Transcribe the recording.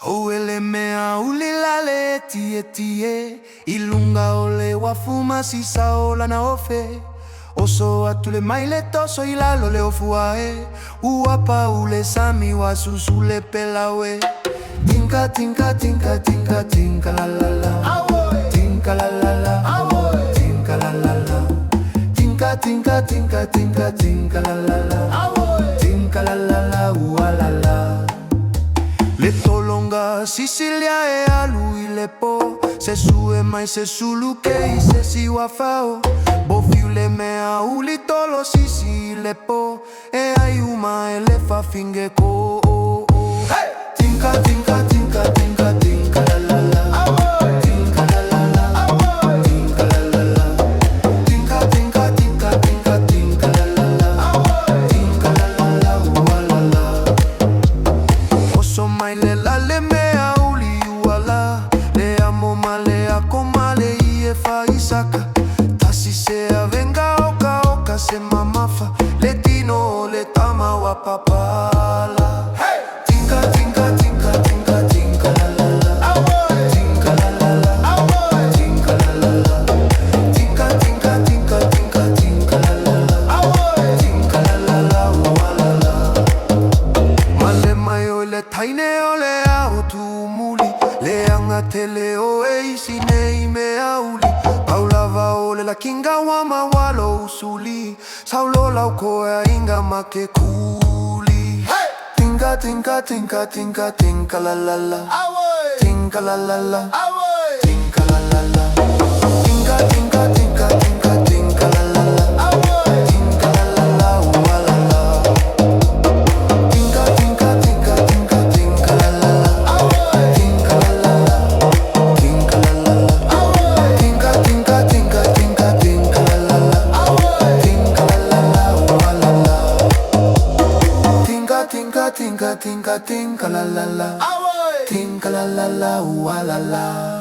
Oele mea ulilale tie tie Ilunga ole wafuma sisa ola na ofe Oso atule maile toso ilalo le ofuae Uapa ule sami wa susule pelawe Tinka tinka tinka tinka tinka la la la Tinka la la la Tinka la la la Tinka tinka tinka tinka tinka la la la Tinka la la la ua la la Le tolonga Sicilia e a lui le po Se sue mai se sulu che se si wafao Bo fiule mea uli tolo sisi le po E aiuma e le fa finge ko Tinka tinka tinka tinka tinka la la la Tinka la la la Tinka la la la Tinka tinka tinka tinka tinka la la la Tinka la la la ua la la Oso mai le la le mea uli ua la Le amo male ako male i e fa isaka Tasi se avenga oka oka se mamafa Le tino le tama wa papala Tinka tinka tinka tinka tinka la la la Tinka la la la Tinka la la la Tinka tinka tinka tinka tinka la la la Tinka la la la ua la la Male mai o le taine o le ao tu muli Le anga te le o e isi nei me auli Paulava o le la kinga wama walo usuli Saulo lau koe inga ma ke kuli Tinka tinka tinka tinka tinka la la la Tinka la la la Tinka la la la Tinka tinka tinka tinka tinka la la la Tinka la la la ua la la Tinka tinka tinka tinka tinka la la la Tinka la la la Tinka la la la Tinka tinka tinka tinka tinka la la la Tinka la la la ua la la Tinka tinka tinka tinka tinka la la la Tinka la la la ua la la